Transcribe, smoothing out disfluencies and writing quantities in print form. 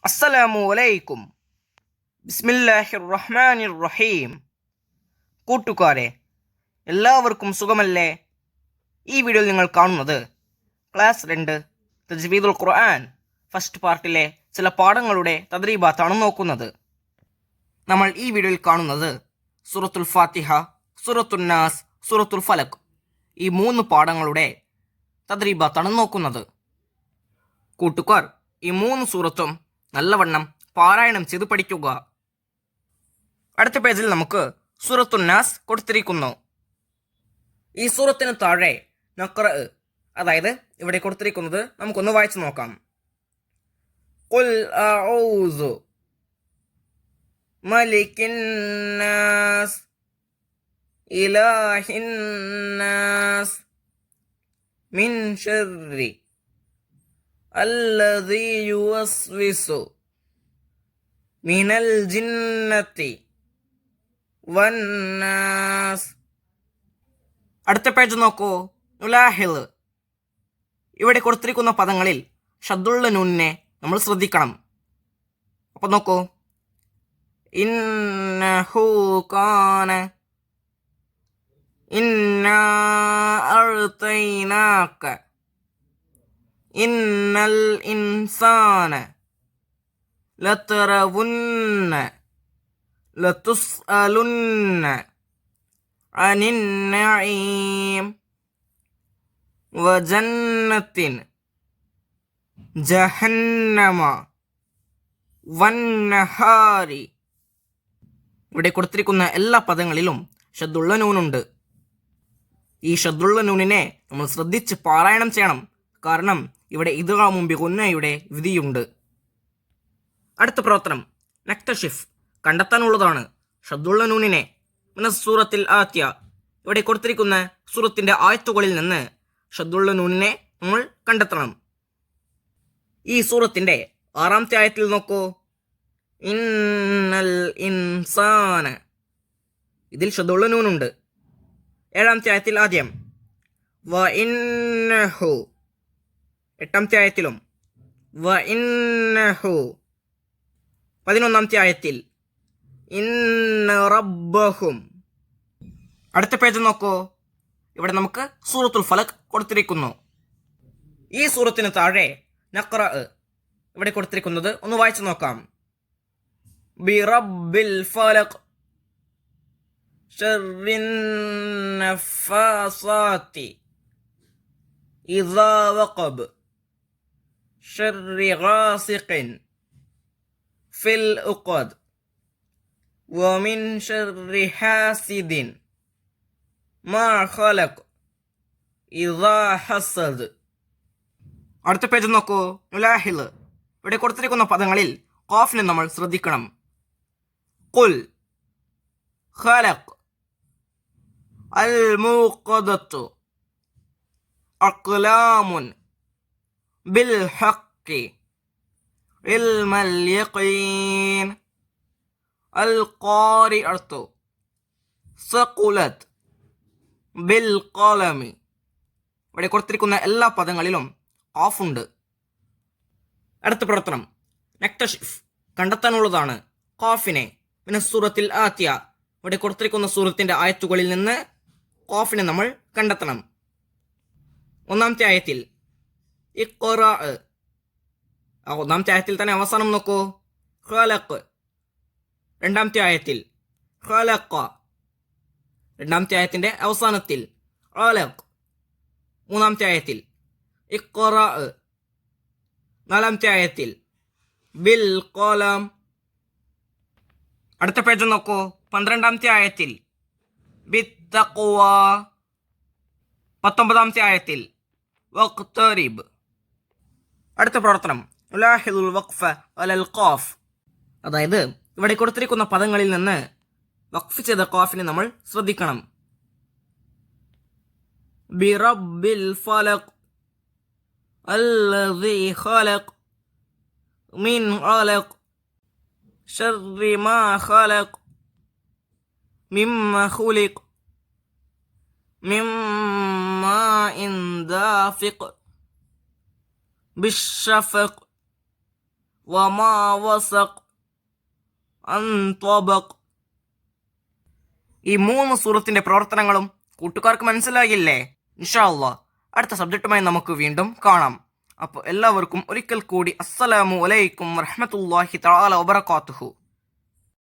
അസ്സലാമു അലൈക്കും. ബിസ്മില്ലാഹിർ റഹ്മാനിർ റഹീം. കൂട്ടുകാരെ, എല്ലാവർക്കും സുഖമല്ലേ? ഈ വീഡിയോയിൽ നിങ്ങൾ കാണുന്നത് ക്ലാസ് 2 തജ്വീദുൽ ഖുർആൻ ഫസ്റ്റ് പാർട്ടിലെ ചില പാഠങ്ങളുടെ തദ്രീബാത്താണ് നോക്കുന്നത്. നമ്മൾ ഈ വീഡിയോയിൽ കാണുന്നത് സൂറത്തുൽ ഫാത്തിഹ, സൂറത്തുൽ നാസ്, സൂറത്തുൽ ഫലക് ഈ 3 പാഠങ്ങളുടെ തദ്രീബാത്താണ് നോക്കുന്നത്. കൂട്ടുകാർ, ഈ 3 സൂറത്തും നല്ലവണ്ണം പാരായണം ചെയ്ത് പഠിക്കുക. അടുത്ത പേജിൽ നമുക്ക് സൂറത്തുൽ നാസ് കൊടുത്തിരിക്കുന്നു. ഈ സൂറത്തിന് താഴെ നഖ്റ, അതായത് ഇവിടെ കൊടുത്തിരിക്കുന്നത് നമുക്കൊന്ന് വായിച്ചു നോക്കാം. ഖുൽ അഊസു മലിക്കിൻ നാസ് ഇലാഹിൻ നാസ് മിൻ ശർരി അല്ലദീ യുവസ്വിസു മിനൽ ജിന്നത്തി വന്നാസ്. അടുത്ത പേജ് നോക്കൂ. നുലാഹിൽ, ഇവിടെ കൊടുത്തിരിക്കുന്ന പദങ്ങളിൽ ഷദ്ദുള്ള നൂനിനെ നമ്മൾ ശ്രദ്ധിക്കണം. അപ്പോൾ നോക്കൂ. ഇന്നഹു കാന, ഇന്നാ അഅ്തൈനാക, ഇന്നൽ ഇൻസാന ലതറവുന്ന ലതുസ്അലുന്ന അനിൻ നഈം വജന്നത്തിൻ ജഹന്നമ വന്നഹാരി. ഇവിടെ കൊടുത്തിരിക്കുന്ന എല്ലാ പദങ്ങളിലും ഷദ്ദുള്ള നൂനുണ്ട്. ഈ ഷദ്ദുള്ള നൂനിനെ നമ്മൾ ശ്രദ്ധിച്ച് പാരായണം ചെയ്യണം. കാരണം ഇവിടെ ഇദ്ഗാമും ബിഗുന്നയുടെ വിധിയുണ്ട്. അടുത്ത പ്രവർത്തനം നക്തഷിഫ്, കണ്ടെത്താനുള്ളതാണ്. ഷദ്ദുള്ള നൂനിനെ മിനസ് സൂറത്തിൽ ആത്യ, ഇവിടെ കൊടുത്തിരിക്കുന്ന സൂറത്തിന്റെ ആയത്തുകളിൽ നിന്ന് ഷദ്ദുള്ള നൂനിനെ നമ്മൾ കണ്ടെത്തണം. ഈ സൂറത്തിന്റെ 6ാമത്തെ ആയത്തിൽ നോക്കൂ. ഇന്നൽ ഇൻസാന, ഇതിൽ ഷദ്ദുള്ള നൂനുണ്ട്. 7ാമത്തെ ആയത്തിൽ ആദ്യം വ ഇന്നഹു, 8ാമത്തെ ആയത്തിലും വ ഇന്നഹു. 11ാമത്തെ ആയത്തിൽ ഇന്ന റബ്ബഹും. അടുത്ത പേജ് നോക്കൂ. ഇവിടെ നമുക്ക് സൂറത്തുൽ ഫലക് കൊടുത്തിരിക്കുന്നു. ഈ സൂറത്തിന് താഴെ നഖ്റ, ഇവിടെ കൊടുത്തിരിക്കുന്നത് ഒന്ന് വായിച്ചു നോക്കാം. ബി റബ്ബിൽ ഫലക് ശർറിൻ നഫാസാതി ഇദാ വഖബ് ശർരി ഗാസിഖിൻ ഫിൽ ഉഖദ് വമിൻ ശർരി ഹാസിദിൻ മാ ഖലഖ് ഇദാ ഹസദ്. അടുത്ത പേജ് നോക്കൂ. നുലാഹിൽ, ഇവിടെ കൊടുത്തിരിക്കുന്ന പദങ്ങളിൽ ഖാഫിനെ നമ്മൾ ശ്രദ്ധിക്കണം. ഖുൽ ഖലഖ് അൽ മൂഖദത്തു അഖ്ലാമുൻ ബിൽ ഹഖ് ഇൽമൽ യഖീൻ അൽ ഖാരിഅത്തു സഖുലത് ബിൽ ഖലമി. ഇവിടെ കൊടുത്തിരിക്കുന്ന എല്ലാ പദങ്ങളിലും ഖാഫ് ഉണ്ട്. അടുത്ത പ്രവർത്തനം നക്തഷിഫ്, കണ്ടെത്താനുള്ളതാണ്. ഖാഫിനെ മിനസ് സൂറത്തിൽ ആത്യ, ഇവിടെ കൊടുത്തിരിക്കുന്ന സൂറത്തിന്റെ ആയത്തുകളിൽ നിന്ന് ഖാഫിനെ നമ്മൾ കണ്ടെത്തണം. 1ാമത്തെ ആയത്തിൽ ഇഖ്റ, 1ാമത്തെ ആയത്തിൽ തന്നെ അവസാനം നോക്കൂ. ഖലഖ്. 2ാമത്തെ ആയത്തിൽ ഖലഖ, 2ാമത്തെ ആയത്തിന്റെ അവസാനത്തിൽ ഖലഖ്. 3ാമത്തെ ആയത്തിൽ ഇഖ്റ. 4ാമത്തെ ആയത്തിൽ ബിൽ ഖലം. അടുത്ത പേജ് നോക്കൂ. 12ാമത്തെ ആയത്തിൽ ബിത്തഖ്വ. 19ാമത്തെ ആയത്തിൽ വഖ്തരിബ്. അടുത്ത പ്രവർത്തനം ഉലാഹിദുൽ വഖ്ഫ അലൽ ഖാഫ്, അതായത് ഇവിടെ കൊടുത്തിരിക്കുന്ന പദങ്ങളിൽ നിന്ന് വഖഫ് ചെയ്ത ഖാഫിനെ നമ്മൾ ശ്രദ്ധിക്കണം. ബി റബ്ബിൽ ഫലഖ് അല്ലദീ ഖലഖ് മിൻ ഖലഖ് ശർരി മാ ഖലഖ് മിമ്മ ഖുലിഖ് മിമ്മാ ഇൻ ദാഫിഖ് ബിശ്ശഫഖ് വമാ വസഖ്, അൻ ത്വബഖ്. ഈ 3 സൂറത്തിന്റെ പ്രവർത്തനങ്ങളും കൂട്ടുകാർക്ക് മനസ്സിലാകില്ലേ? ഇൻഷാ അല്ലാഹ് അടുത്ത സബ്ജക്റ്റുമായി നമുക്ക് വീണ്ടും കാണാം. അപ്പോൾ എല്ലാവർക്കും ഒരിക്കൽ കൂടി അസ്സലാമു അലൈക്കും വറഹ്മത്തുള്ളാഹി തആല വബറകാതുഹു.